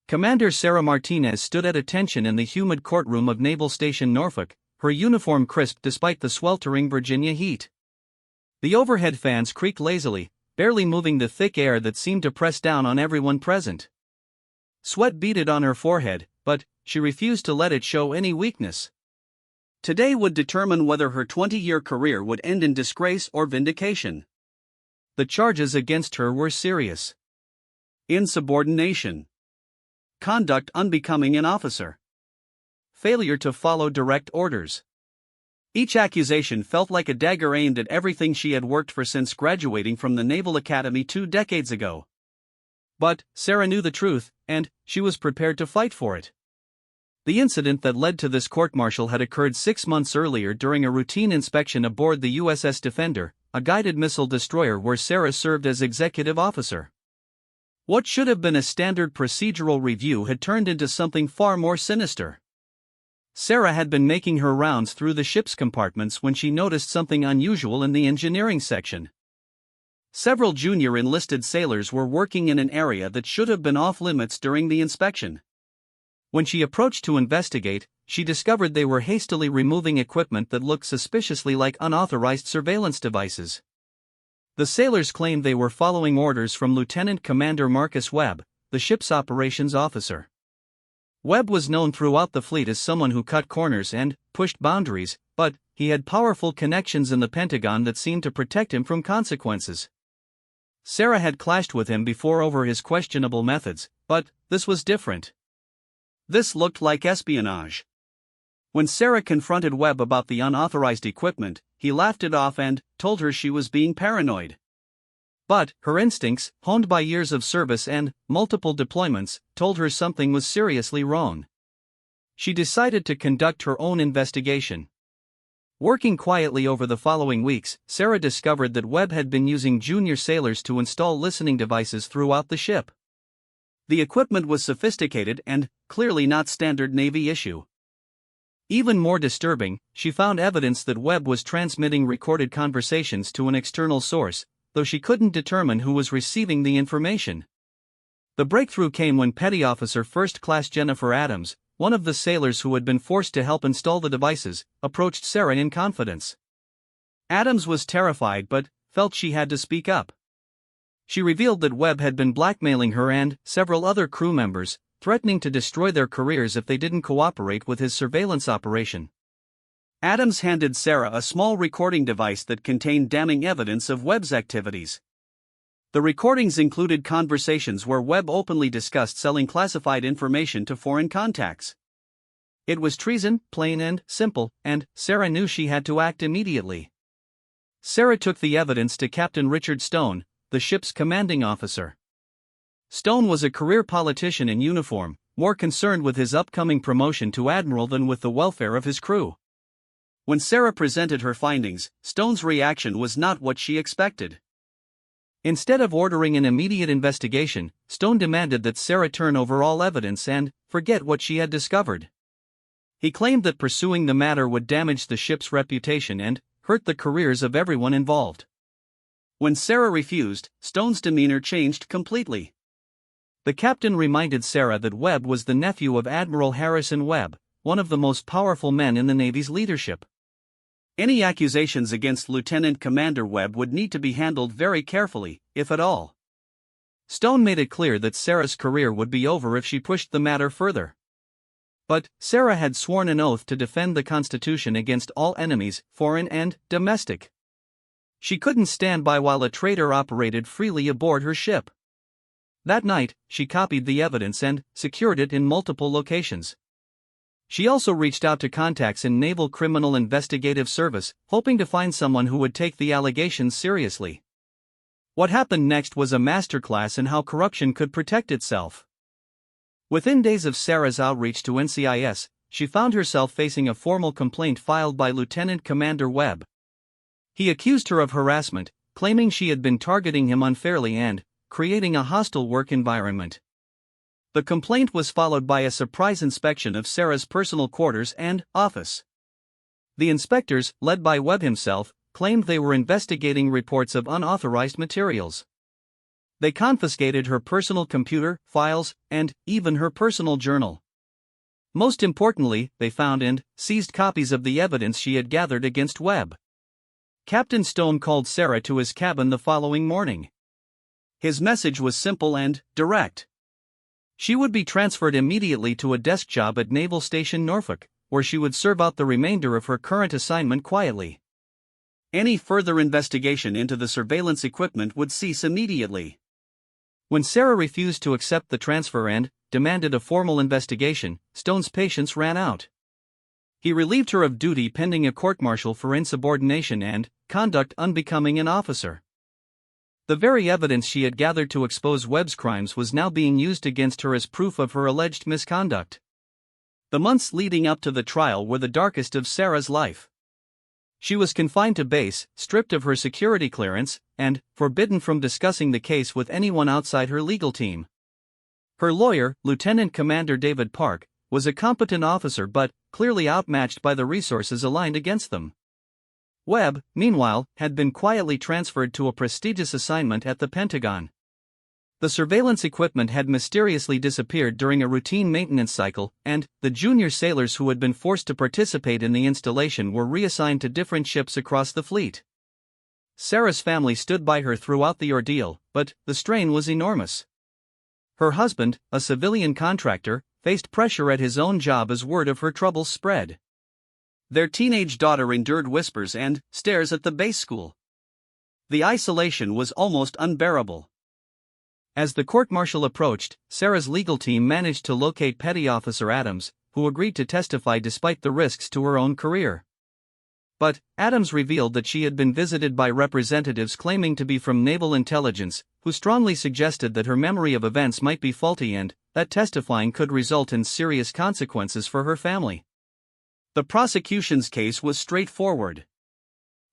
Commander Sarah Martinez stood at attention in the humid courtroom of Naval Station Norfolk, her uniform crisp despite the sweltering Virginia heat. The overhead fans creaked lazily, barely moving the thick air that seemed to press down on everyone present. Sweat beaded on her forehead, but she refused to let it show any weakness. Today would determine whether her 20-year career would end in disgrace or vindication. The charges against her were serious: insubordination, conduct unbecoming an officer, failure to follow direct orders. Each accusation felt like a dagger aimed at everything she had worked for since graduating from the Naval Academy 2 decades ago. But Sarah knew the truth, and she was prepared to fight for it. The incident that led to this court-martial had occurred 6 months earlier during a routine inspection aboard the USS Defender, a guided missile destroyer where Sarah served as executive officer. What should have been a standard procedural review had turned into something far more sinister. Sarah had been making her rounds through the ship's compartments when she noticed something unusual in the engineering section. Several junior enlisted sailors were working in an area that should have been off-limits during the inspection. When she approached to investigate, she discovered they were hastily removing equipment that looked suspiciously like unauthorized surveillance devices. The sailors claimed they were following orders from Lieutenant Commander Marcus Webb, the ship's operations officer. Webb was known throughout the fleet as someone who cut corners and pushed boundaries, but he had powerful connections in the Pentagon that seemed to protect him from consequences. Sarah had clashed with him before over his questionable methods, but this was different. This looked like espionage. When Sarah confronted Webb about the unauthorized equipment, he laughed it off and told her she was being paranoid. But her instincts, honed by years of service and multiple deployments, told her something was seriously wrong. She decided to conduct her own investigation. Working quietly over the following weeks, Sarah discovered that Webb had been using junior sailors to install listening devices throughout the ship. The equipment was sophisticated and clearly not standard Navy issue. Even more disturbing, she found evidence that Webb was transmitting recorded conversations to an external source, though she couldn't determine who was receiving the information. The breakthrough came when Petty Officer First Class Jennifer Adams, one of the sailors who had been forced to help install the devices, approached Sarah in confidence. Adams was terrified but felt she had to speak up. She revealed that Webb had been blackmailing her and several other crew members, threatening to destroy their careers if they didn't cooperate with his surveillance operation. Adams handed Sarah a small recording device that contained damning evidence of Webb's activities. The recordings included conversations where Webb openly discussed selling classified information to foreign contacts. It was treason, plain and simple, and Sarah knew she had to act immediately. Sarah took the evidence to Captain Richard Stone, the ship's commanding officer. Stone was a career politician in uniform, more concerned with his upcoming promotion to Admiral than with the welfare of his crew. When Sarah presented her findings, Stone's reaction was not what she expected. Instead of ordering an immediate investigation, Stone demanded that Sarah turn over all evidence and forget what she had discovered. He claimed that pursuing the matter would damage the ship's reputation and hurt the careers of everyone involved. When Sarah refused, Stone's demeanor changed completely. The captain reminded Sarah that Webb was the nephew of Admiral Harrison Webb, one of the most powerful men in the Navy's leadership. Any accusations against Lieutenant Commander Webb would need to be handled very carefully, if at all. Stone made it clear that Sarah's career would be over if she pushed the matter further. But Sarah had sworn an oath to defend the Constitution against all enemies, foreign and domestic. She couldn't stand by while a traitor operated freely aboard her ship. That night, she copied the evidence and secured it in multiple locations. She also reached out to contacts in Naval Criminal Investigative Service, hoping to find someone who would take the allegations seriously. What happened next was a masterclass in how corruption could protect itself. Within days of Sarah's outreach to NCIS, she found herself facing a formal complaint filed by Lieutenant Commander Webb. He accused her of harassment, claiming she had been targeting him unfairly and creating a hostile work environment. The complaint was followed by a surprise inspection of Sarah's personal quarters and office. The inspectors, led by Webb himself, claimed they were investigating reports of unauthorized materials. They confiscated her personal computer, files, and even her personal journal. Most importantly, they found and seized copies of the evidence she had gathered against Webb. Captain Stone called Sarah to his cabin the following morning. His message was simple and direct. She would be transferred immediately to a desk job at Naval Station Norfolk, where she would serve out the remainder of her current assignment quietly. Any further investigation into the surveillance equipment would cease immediately. When Sarah refused to accept the transfer and demanded a formal investigation, Stone's patience ran out. He relieved her of duty pending a court-martial for insubordination and conduct unbecoming an officer. The very evidence she had gathered to expose Webb's crimes was now being used against her as proof of her alleged misconduct. The months leading up to the trial were the darkest of Sarah's life. She was confined to base, stripped of her security clearance, and forbidden from discussing the case with anyone outside her legal team. Her lawyer, Lieutenant Commander David Park, was a competent officer but clearly outmatched by the resources aligned against them. Webb, meanwhile, had been quietly transferred to a prestigious assignment at the Pentagon. The surveillance equipment had mysteriously disappeared during a routine maintenance cycle, and the junior sailors who had been forced to participate in the installation were reassigned to different ships across the fleet. Sarah's family stood by her throughout the ordeal, but the strain was enormous. Her husband, a civilian contractor, faced pressure at his own job as word of her troubles spread. Their teenage daughter endured whispers and stares at the base school. The isolation was almost unbearable. As the court-martial approached, Sarah's legal team managed to locate Petty Officer Adams, who agreed to testify despite the risks to her own career. But Adams revealed that she had been visited by representatives claiming to be from Naval Intelligence, who strongly suggested that her memory of events might be faulty and that testifying could result in serious consequences for her family. The prosecution's case was straightforward.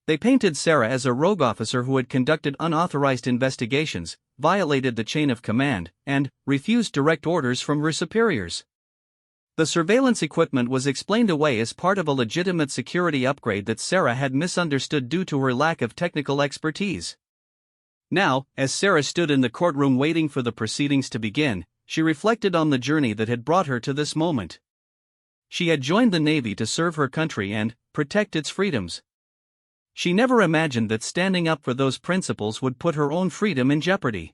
They painted Sarah as a rogue officer who had conducted unauthorized investigations, violated the chain of command, and refused direct orders from her superiors. The surveillance equipment was explained away as part of a legitimate security upgrade that Sarah had misunderstood due to her lack of technical expertise. Now, as Sarah stood in the courtroom waiting for the proceedings to begin, she reflected on the journey that had brought her to this moment. She had joined the Navy to serve her country and protect its freedoms. She never imagined that standing up for those principles would put her own freedom in jeopardy.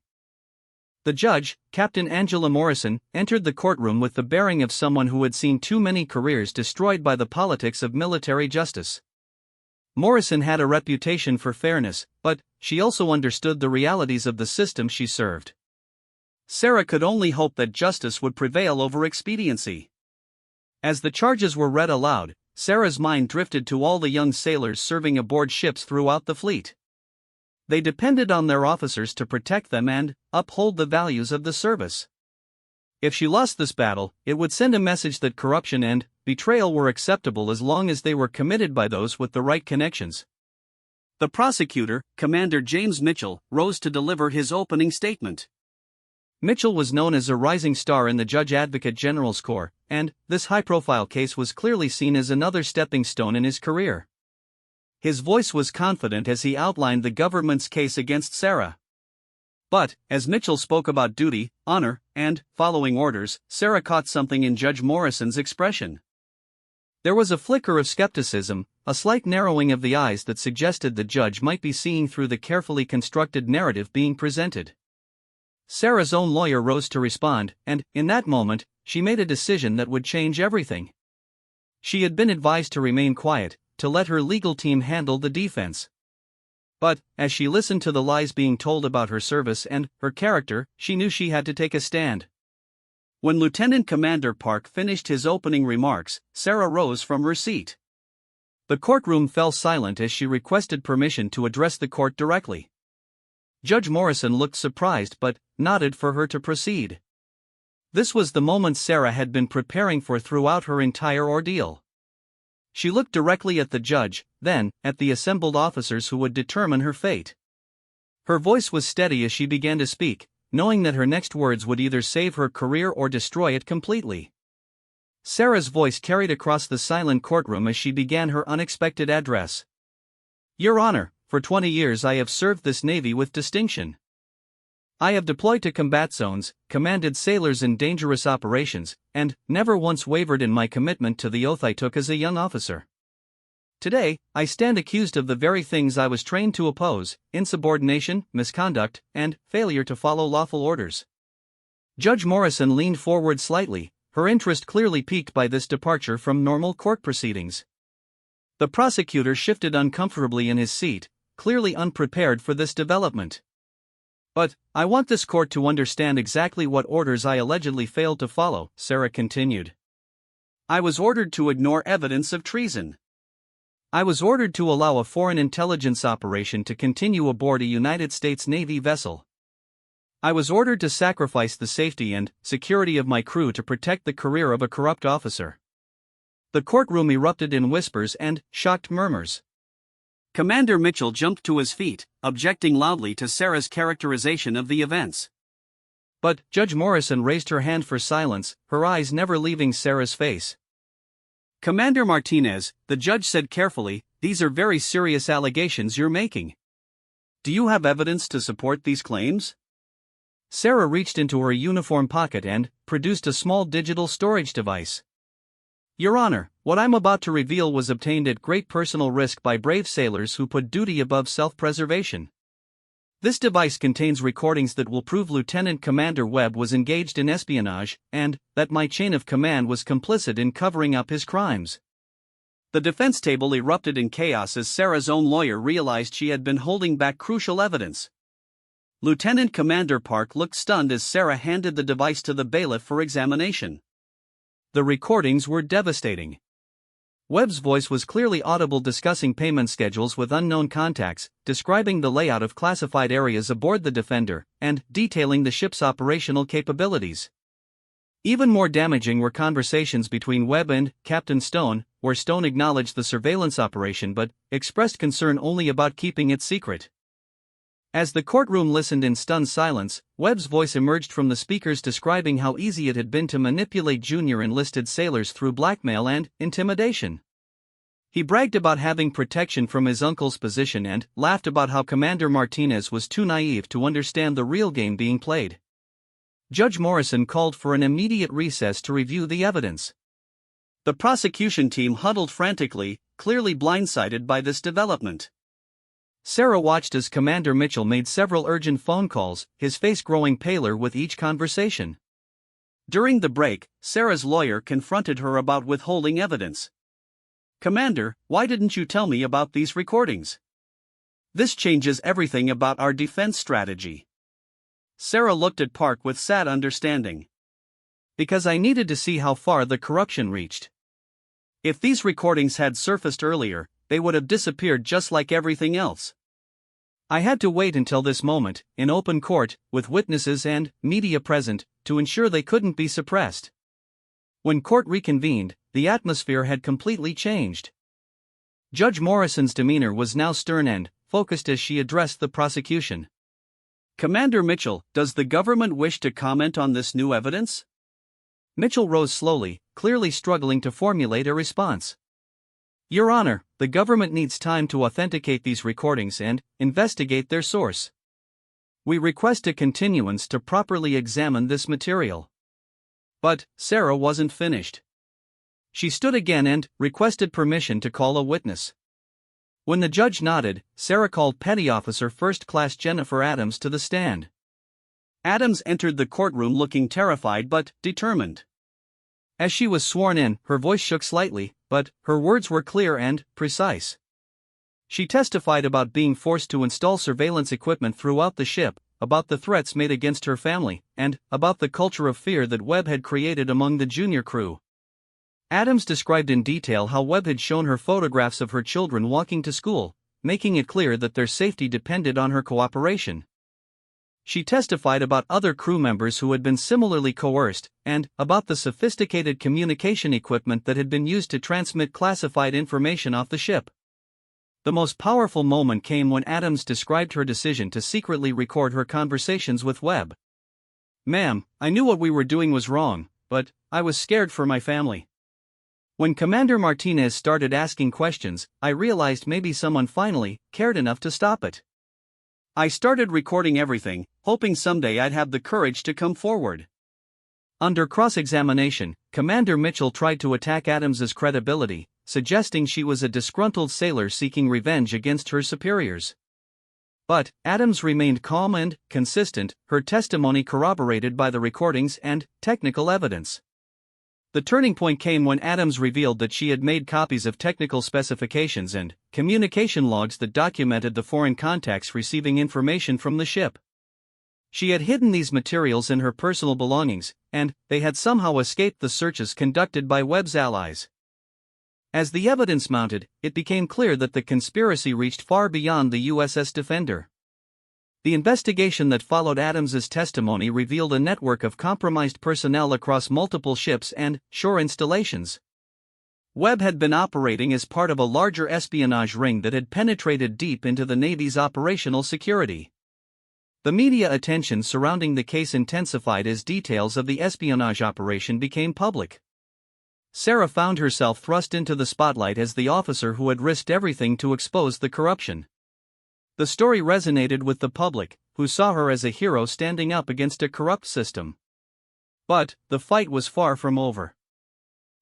The judge, Captain Angela Morrison, entered the courtroom with the bearing of someone who had seen too many careers destroyed by the politics of military justice. Morrison had a reputation for fairness, but she also understood the realities of the system she served. Sarah could only hope that justice would prevail over expediency. As the charges were read aloud, Sarah's mind drifted to all the young sailors serving aboard ships throughout the fleet. They depended on their officers to protect them and uphold the values of the service. If she lost this battle, it would send a message that corruption and betrayal were acceptable as long as they were committed by those with the right connections. The prosecutor, Commander James Mitchell, rose to deliver his opening statement. Mitchell was known as a rising star in the Judge Advocate General's Corps, and this high-profile case was clearly seen as another stepping stone in his career. His voice was confident as he outlined the government's case against Sarah. But, as Mitchell spoke about duty, honor, and following orders, Sarah caught something in Judge Morrison's expression. There was a flicker of skepticism, a slight narrowing of the eyes that suggested the judge might be seeing through the carefully constructed narrative being presented. Sarah's own lawyer rose to respond, and, in that moment, she made a decision that would change everything. She had been advised to remain quiet, to let her legal team handle the defense. But, as she listened to the lies being told about her service and her character, she knew she had to take a stand. When Lieutenant Commander Park finished his opening remarks, Sarah rose from her seat. The courtroom fell silent as she requested permission to address the court directly. Judge Morrison looked surprised but nodded for her to proceed. This was the moment Sarah had been preparing for throughout her entire ordeal. She looked directly at the judge, then at the assembled officers who would determine her fate. Her voice was steady as she began to speak, knowing that her next words would either save her career or destroy it completely. Sarah's voice carried across the silent courtroom as she began her unexpected address. "Your Honor, for 20 years I have served this Navy with distinction. I have deployed to combat zones, commanded sailors in dangerous operations, and never once wavered in my commitment to the oath I took as a young officer. Today, I stand accused of the very things I was trained to oppose: insubordination, misconduct, and failure to follow lawful orders. Judge Morrison leaned forward slightly, her interest clearly piqued by this departure from normal court proceedings. The prosecutor shifted uncomfortably in his seat, clearly unprepared for this development. But I want this court to understand exactly what orders I allegedly failed to follow, Sarah continued. I was ordered to ignore evidence of treason. I was ordered to allow a foreign intelligence operation to continue aboard a United States Navy vessel. I was ordered to sacrifice the safety and security of my crew to protect the career of a corrupt officer. The courtroom erupted in whispers and shocked murmurs. Commander Mitchell jumped to his feet, objecting loudly to Sarah's characterization of the events. But Judge Morrison raised her hand for silence, her eyes never leaving Sarah's face. Commander Martinez, the judge said carefully, these are very serious allegations you're making. Do you have evidence to support these claims? Sarah reached into her uniform pocket and produced a small digital storage device. Your Honor, what I'm about to reveal was obtained at great personal risk by brave sailors who put duty above self-preservation. This device contains recordings that will prove Lieutenant Commander Webb was engaged in espionage, and that my chain of command was complicit in covering up his crimes. The defense table erupted in chaos as Sarah's own lawyer realized she had been holding back crucial evidence. Lieutenant Commander Park looked stunned as Sarah handed the device to the bailiff for examination. The recordings were devastating. Webb's voice was clearly audible discussing payment schedules with unknown contacts, describing the layout of classified areas aboard the Defender, and detailing the ship's operational capabilities. Even more damaging were conversations between Webb and Captain Stone, where Stone acknowledged the surveillance operation but expressed concern only about keeping it secret. As the courtroom listened in stunned silence, Webb's voice emerged from the speakers describing how easy it had been to manipulate junior enlisted sailors through blackmail and intimidation. He bragged about having protection from his uncle's position and laughed about how Commander Martinez was too naive to understand the real game being played. Judge Morrison called for an immediate recess to review the evidence. The prosecution team huddled frantically, clearly blindsided by this development. Sarah watched as Commander Mitchell made several urgent phone calls, his face growing paler with each conversation. During the break, Sarah's lawyer confronted her about withholding evidence. Commander, why didn't you tell me about these recordings? This changes everything about our defense strategy. Sarah looked at Park with sad understanding. Because I needed to see how far the corruption reached. If these recordings had surfaced earlier, they would have disappeared just like everything else. I had to wait until this moment, in open court, with witnesses and media present, to ensure they couldn't be suppressed. When court reconvened, the atmosphere had completely changed. Judge Morrison's demeanor was now stern and focused as she addressed the prosecution. Commander Mitchell, does the government wish to comment on this new evidence? Mitchell rose slowly, clearly struggling to formulate a response. Your Honor, the government needs time to authenticate these recordings and investigate their source. We request a continuance to properly examine this material. But Sarah wasn't finished. She stood again and requested permission to call a witness. When the judge nodded, Sarah called Petty Officer First Class Jennifer Adams to the stand. Adams entered the courtroom looking terrified but determined. As she was sworn in, her voice shook slightly, but her words were clear and precise. She testified about being forced to install surveillance equipment throughout the ship, about the threats made against her family, and about the culture of fear that Webb had created among the junior crew. Adams described in detail how Webb had shown her photographs of her children walking to school, making it clear that their safety depended on her cooperation. She testified about other crew members who had been similarly coerced, and about the sophisticated communication equipment that had been used to transmit classified information off the ship. The most powerful moment came when Adams described her decision to secretly record her conversations with Webb. Ma'am, I knew what we were doing was wrong, but I was scared for my family. When Commander Martinez started asking questions, I realized maybe someone finally cared enough to stop it. I started recording everything, hoping someday I'd have the courage to come forward. Under cross-examination, Commander Mitchell tried to attack Adams's credibility, suggesting she was a disgruntled sailor seeking revenge against her superiors. But Adams remained calm and consistent, her testimony corroborated by the recordings and technical evidence. The turning point came when Adams revealed that she had made copies of technical specifications and communication logs that documented the foreign contacts receiving information from the ship. She had hidden these materials in her personal belongings, and they had somehow escaped the searches conducted by Webb's allies. As the evidence mounted, it became clear that the conspiracy reached far beyond the USS Defender. The investigation that followed Adams's testimony revealed a network of compromised personnel across multiple ships and shore installations. Webb had been operating as part of a larger espionage ring that had penetrated deep into the Navy's operational security. The media attention surrounding the case intensified as details of the espionage operation became public. Sarah found herself thrust into the spotlight as the officer who had risked everything to expose the corruption. The story resonated with the public, who saw her as a hero standing up against a corrupt system. But the fight was far from over.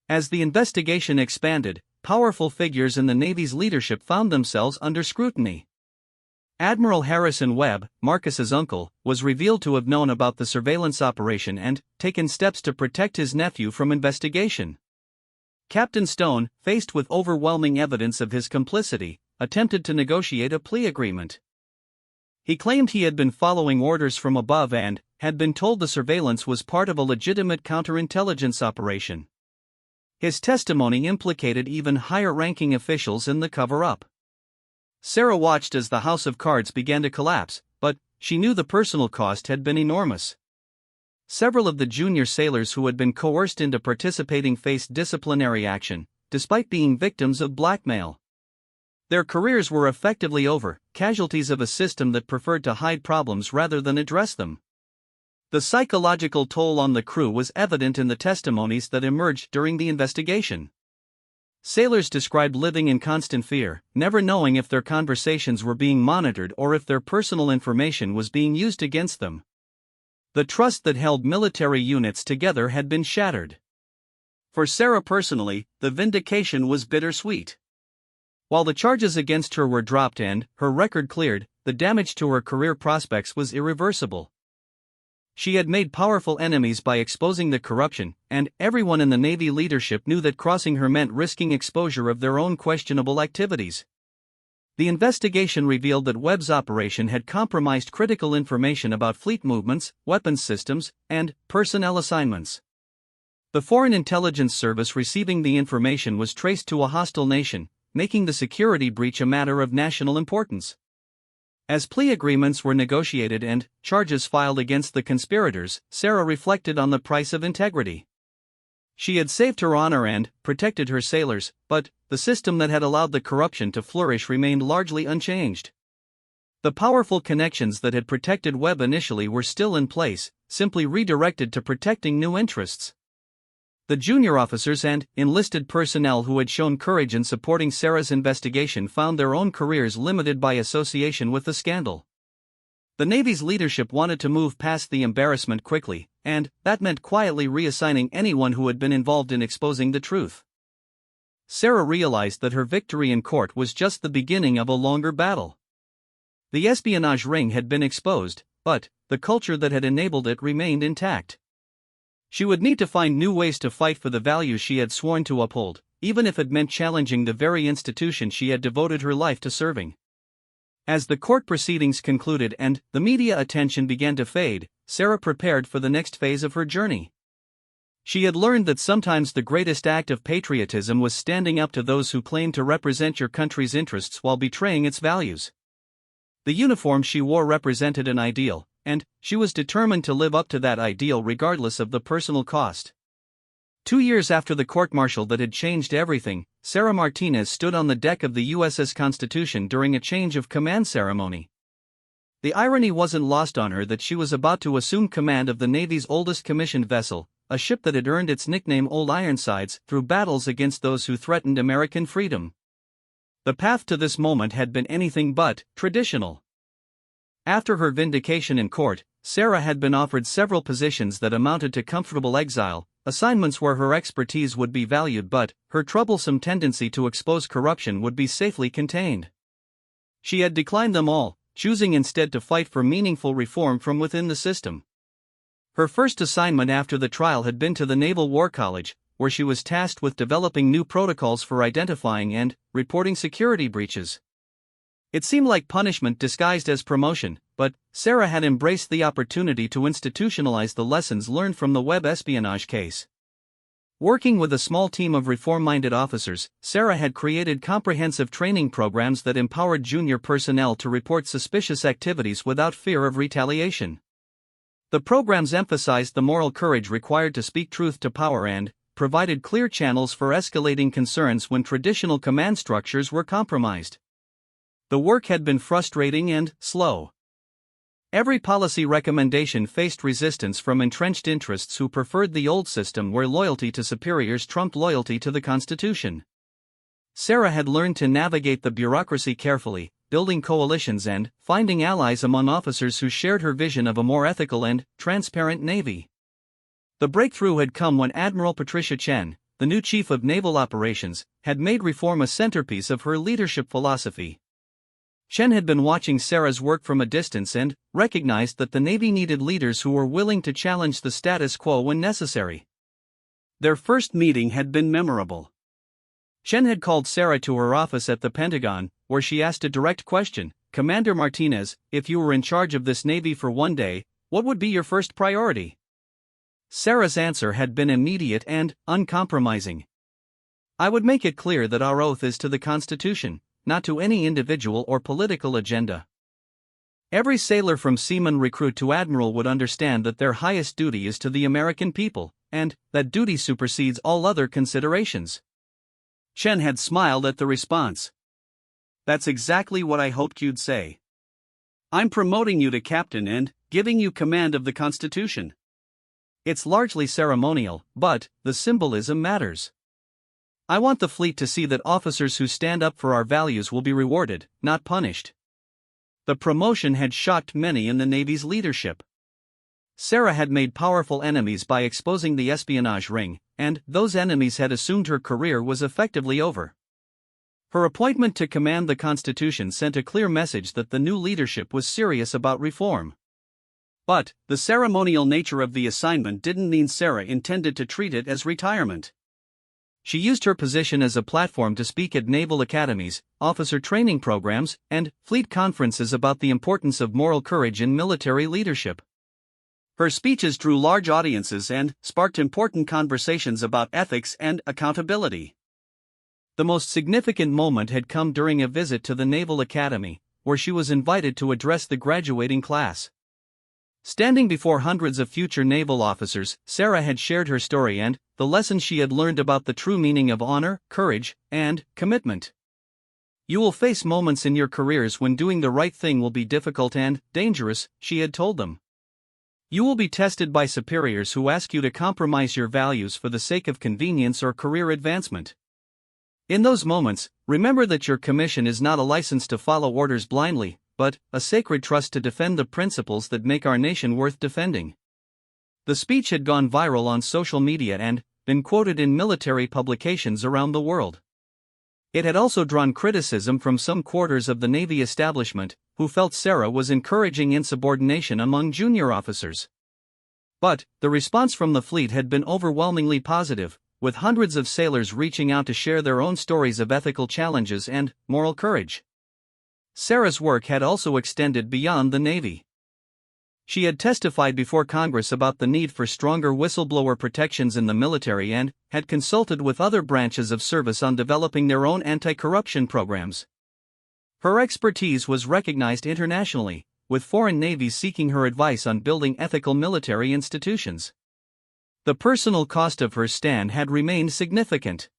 As the investigation expanded, powerful figures in the Navy's leadership found themselves under scrutiny. Admiral Harrison Webb, Marcus's uncle, was revealed to have known about the surveillance operation and taken steps to protect his nephew from investigation. Captain Stone, faced with overwhelming evidence of his complicity, attempted to negotiate a plea agreement. He claimed he had been following orders from above and had been told the surveillance was part of a legitimate counterintelligence operation. His testimony implicated even higher-ranking officials in the cover-up. Sarah watched as the house of cards began to collapse, but she knew the personal cost had been enormous. Several of the junior sailors who had been coerced into participating faced disciplinary action, despite being victims of blackmail. Their careers were effectively over, casualties of a system that preferred to hide problems rather than address them. The psychological toll on the crew was evident in the testimonies that emerged during the investigation. Sailors described living in constant fear, never knowing if their conversations were being monitored or if their personal information was being used against them. The trust that held military units together had been shattered. For Sarah personally, the vindication was bittersweet. While the charges against her were dropped and her record cleared, the damage to her career prospects was irreversible. She had made powerful enemies by exposing the corruption, and everyone in the Navy leadership knew that crossing her meant risking exposure of their own questionable activities. The investigation revealed that Webb's operation had compromised critical information about fleet movements, weapons systems, and personnel assignments. The Foreign Intelligence Service receiving the information was traced to a hostile nation, making the security breach a matter of national importance. As plea agreements were negotiated and charges filed against the conspirators, Sarah reflected on the price of integrity. She had saved her honor and protected her sailors, but the system that had allowed the corruption to flourish remained largely unchanged. The powerful connections that had protected Webb initially were still in place, simply redirected to protecting new interests. The junior officers and enlisted personnel who had shown courage in supporting Sarah's investigation found their own careers limited by association with the scandal. The Navy's leadership wanted to move past the embarrassment quickly, and that meant quietly reassigning anyone who had been involved in exposing the truth. Sarah realized that her victory in court was just the beginning of a longer battle. The espionage ring had been exposed, but the culture that had enabled it remained intact. She would need to find new ways to fight for the values she had sworn to uphold, even if it meant challenging the very institution she had devoted her life to serving. As the court proceedings concluded and the media attention began to fade, Sarah prepared for the next phase of her journey. She had learned that sometimes the greatest act of patriotism was standing up to those who claimed to represent your country's interests while betraying its values. The uniform she wore represented an ideal, and she was determined to live up to that ideal regardless of the personal cost. 2 years after the court-martial that had changed everything, Sarah Martinez stood on the deck of the USS Constitution during a change of command ceremony. The irony wasn't lost on her that she was about to assume command of the Navy's oldest commissioned vessel, a ship that had earned its nickname Old Ironsides through battles against those who threatened American freedom. The path to this moment had been anything but traditional. After her vindication in court, Sarah had been offered several positions that amounted to comfortable exile, assignments where her expertise would be valued but her troublesome tendency to expose corruption would be safely contained. She had declined them all, choosing instead to fight for meaningful reform from within the system. Her first assignment after the trial had been to the Naval War College, where she was tasked with developing new protocols for identifying and reporting security breaches. It seemed like punishment disguised as promotion, but Sarah had embraced the opportunity to institutionalize the lessons learned from the web espionage case. Working with a small team of reform-minded officers, Sarah had created comprehensive training programs that empowered junior personnel to report suspicious activities without fear of retaliation. The programs emphasized the moral courage required to speak truth to power and provided clear channels for escalating concerns when traditional command structures were compromised. The work had been frustrating and slow. Every policy recommendation faced resistance from entrenched interests who preferred the old system where loyalty to superiors trumped loyalty to the Constitution. Sarah had learned to navigate the bureaucracy carefully, building coalitions and finding allies among officers who shared her vision of a more ethical and transparent Navy. The breakthrough had come when Admiral Patricia Chen, the new chief of naval operations, had made reform a centerpiece of her leadership philosophy. Chen had been watching Sarah's work from a distance and recognized that the Navy needed leaders who were willing to challenge the status quo when necessary. Their first meeting had been memorable. Chen had called Sarah to her office at the Pentagon, where she asked a direct question: "Commander Martinez, if you were in charge of this Navy for one day, what would be your first priority?" Sarah's answer had been immediate and uncompromising. "I would make it clear that our oath is to the Constitution, not to any individual or political agenda." Every sailor from seaman recruit to admiral would understand that their highest duty is to the American people, and that duty supersedes all other considerations. Chen had smiled at the response. "That's exactly what I hoped you'd say. I'm promoting you to captain and giving you command of the Constitution. It's largely ceremonial, but the symbolism matters. I want the fleet to see that officers who stand up for our values will be rewarded, not punished." The promotion had shocked many in the Navy's leadership. Sarah had made powerful enemies by exposing the espionage ring, and those enemies had assumed her career was effectively over. Her appointment to command the Constitution sent a clear message that the new leadership was serious about reform. But the ceremonial nature of the assignment didn't mean Sarah intended to treat it as retirement. She used her position as a platform to speak at naval academies, officer training programs, and fleet conferences about the importance of moral courage in military leadership. Her speeches drew large audiences and sparked important conversations about ethics and accountability. The most significant moment had come during a visit to the Naval Academy, where she was invited to address the graduating class. Standing before hundreds of future naval officers, Sarah had shared her story and the lessons she had learned about the true meaning of honor, courage, and commitment. "You will face moments in your careers when doing the right thing will be difficult and dangerous," she had told them. "You will be tested by superiors who ask you to compromise your values for the sake of convenience or career advancement. In those moments, remember that your commission is not a license to follow orders blindly, but a sacred trust to defend the principles that make our nation worth defending." The speech had gone viral on social media and been quoted in military publications around the world. It had also drawn criticism from some quarters of the Navy establishment, who felt Sarah was encouraging insubordination among junior officers. But the response from the fleet had been overwhelmingly positive, with hundreds of sailors reaching out to share their own stories of ethical challenges and moral courage. Sarah's work had also extended beyond the Navy. She had testified before Congress about the need for stronger whistleblower protections in the military and had consulted with other branches of service on developing their own anti-corruption programs. Her expertise was recognized internationally, with foreign navies seeking her advice on building ethical military institutions. The personal cost of her stand had remained significant.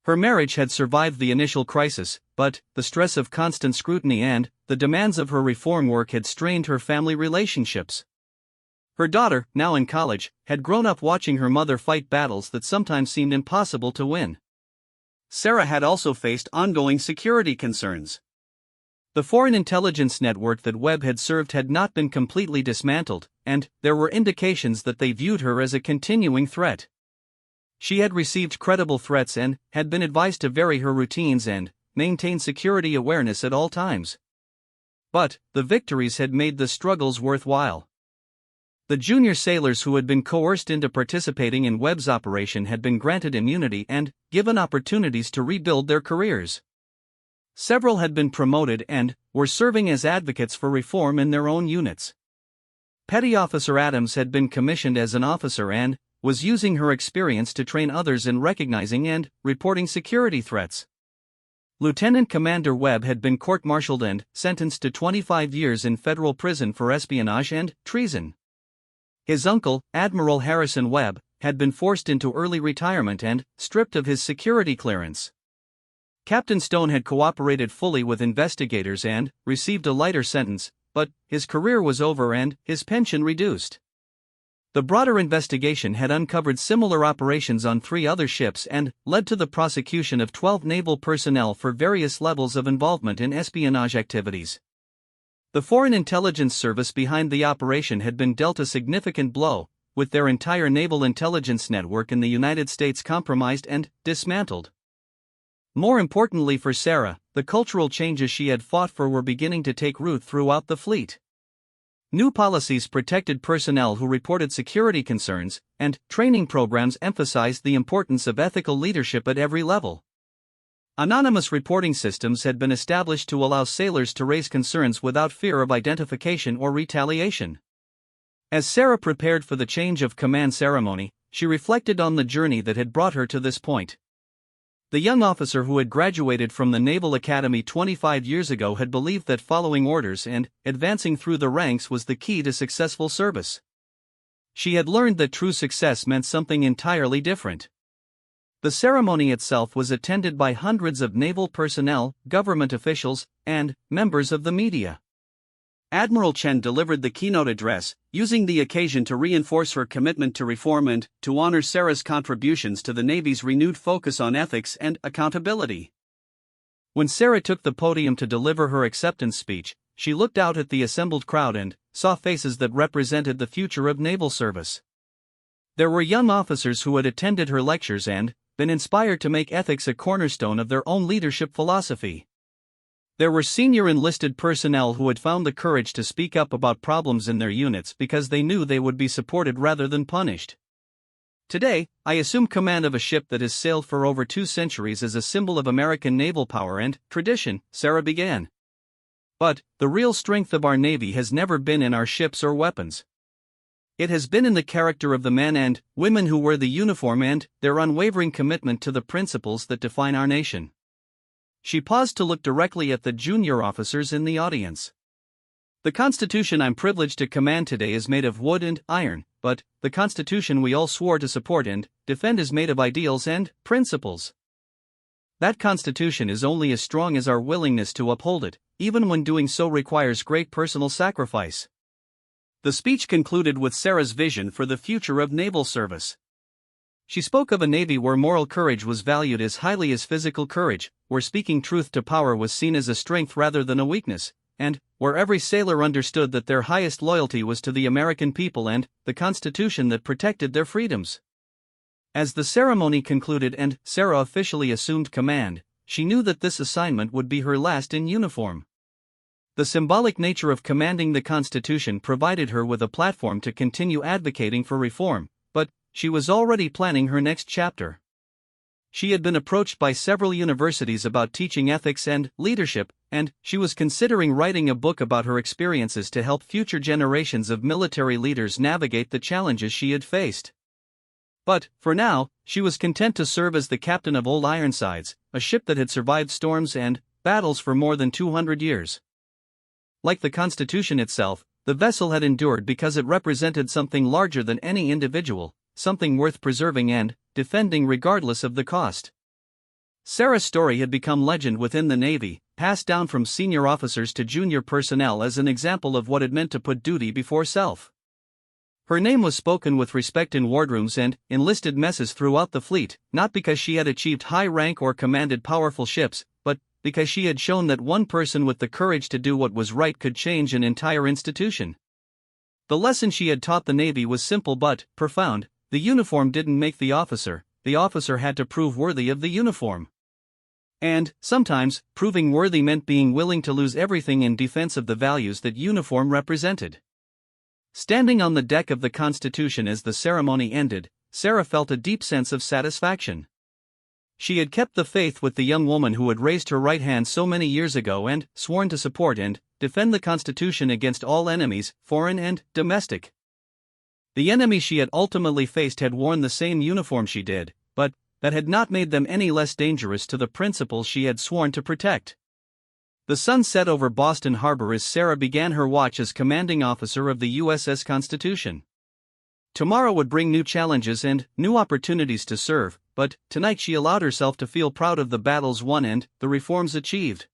Her marriage had survived the initial crisis, but the stress of constant scrutiny and the demands of her reform work had strained her family relationships. Her daughter, now in college, had grown up watching her mother fight battles that sometimes seemed impossible to win. Sarah had also faced ongoing security concerns. The foreign intelligence network that Webb had served had not been completely dismantled, and there were indications that they viewed her as a continuing threat. She had received credible threats and had been advised to vary her routines and maintain security awareness at all times. But the victories had made the struggles worthwhile. The junior sailors who had been coerced into participating in Webb's operation had been granted immunity and given opportunities to rebuild their careers. Several had been promoted and were serving as advocates for reform in their own units. Petty Officer Adams had been commissioned as an officer and was using her experience to train others in recognizing and reporting security threats. Lieutenant Commander Webb had been court-martialed and sentenced to 25 years in federal prison for espionage and treason. His uncle, Admiral Harrison Webb, had been forced into early retirement and stripped of his security clearance. Captain Stone had cooperated fully with investigators and received a lighter sentence, but his career was over and his pension reduced. The broader investigation had uncovered similar operations on 3 other ships and led to the prosecution of 12 naval personnel for various levels of involvement in espionage activities. The Foreign Intelligence Service behind the operation had been dealt a significant blow, with their entire naval intelligence network in the United States compromised and dismantled. More importantly for Sarah, the cultural changes she had fought for were beginning to take root throughout the fleet. New policies protected personnel who reported security concerns, and training programs emphasized the importance of ethical leadership at every level. Anonymous reporting systems had been established to allow sailors to raise concerns without fear of identification or retaliation. As Sarah prepared for the change of command ceremony, she reflected on the journey that had brought her to this point. The young officer who had graduated from the Naval Academy 25 years ago had believed that following orders and advancing through the ranks was the key to successful service. She had learned that true success meant something entirely different. The ceremony itself was attended by hundreds of naval personnel, government officials, and members of the media. Admiral Chen delivered the keynote address, using the occasion to reinforce her commitment to reform and to honor Sarah's contributions to the Navy's renewed focus on ethics and accountability. When Sarah took the podium to deliver her acceptance speech, she looked out at the assembled crowd and saw faces that represented the future of naval service. There were young officers who had attended her lectures and been inspired to make ethics a cornerstone of their own leadership philosophy. There were senior enlisted personnel who had found the courage to speak up about problems in their units because they knew they would be supported rather than punished. Today, I assume command of a ship that has sailed for over 2 centuries as a symbol of American naval power and tradition, Sarah began. But the real strength of our Navy has never been in our ships or weapons. It has been in the character of the men and women who wear the uniform and their unwavering commitment to the principles that define our nation. She paused to look directly at the junior officers in the audience. The Constitution I'm privileged to command today is made of wood and iron, but the Constitution we all swore to support and defend is made of ideals and principles. That Constitution is only as strong as our willingness to uphold it, even when doing so requires great personal sacrifice. The speech concluded with Sarah's vision for the future of naval service. She spoke of a Navy where moral courage was valued as highly as physical courage, where speaking truth to power was seen as a strength rather than a weakness, and where every sailor understood that their highest loyalty was to the American people and the Constitution that protected their freedoms. As the ceremony concluded and Sarah officially assumed command, she knew that this assignment would be her last in uniform. The symbolic nature of commanding the Constitution provided her with a platform to continue advocating for reform, but she was already planning her next chapter. She had been approached by several universities about teaching ethics and leadership, and she was considering writing a book about her experiences to help future generations of military leaders navigate the challenges she had faced. But, for now, she was content to serve as the captain of Old Ironsides, a ship that had survived storms and battles for more than 200 years. Like the Constitution itself, the vessel had endured because it represented something larger than any individual, something worth preserving and defending regardless of the cost. Sarah's story had become legend within the Navy, passed down from senior officers to junior personnel as an example of what it meant to put duty before self. Her name was spoken with respect in wardrooms and enlisted messes throughout the fleet, not because she had achieved high rank or commanded powerful ships, but because she had shown that one person with the courage to do what was right could change an entire institution. The lesson she had taught the Navy was simple but profound: the uniform didn't make the officer had to prove worthy of the uniform. And, sometimes, proving worthy meant being willing to lose everything in defense of the values that uniform represented. Standing on the deck of the Constitution as the ceremony ended, Sarah felt a deep sense of satisfaction. She had kept the faith with the young woman who had raised her right hand so many years ago and sworn to support and defend the Constitution against all enemies, foreign and domestic. The enemy she had ultimately faced had worn the same uniform she did, but that had not made them any less dangerous to the principles she had sworn to protect. The sun set over Boston Harbor as Sarah began her watch as commanding officer of the USS Constitution. Tomorrow would bring new challenges and new opportunities to serve, but tonight she allowed herself to feel proud of the battles won and the reforms achieved.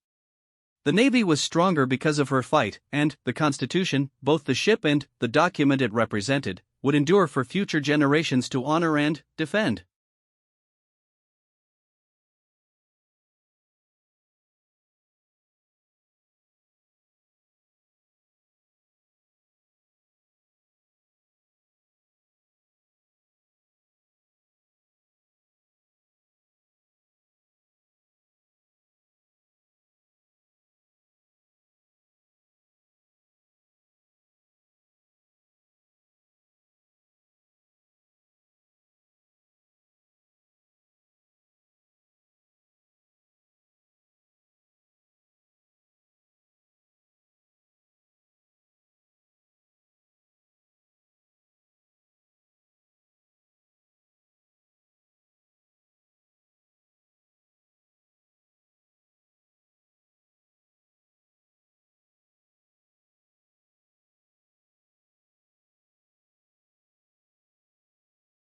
The Navy was stronger because of her fight, and the Constitution, both the ship and the document it represented, would endure for future generations to honor and defend.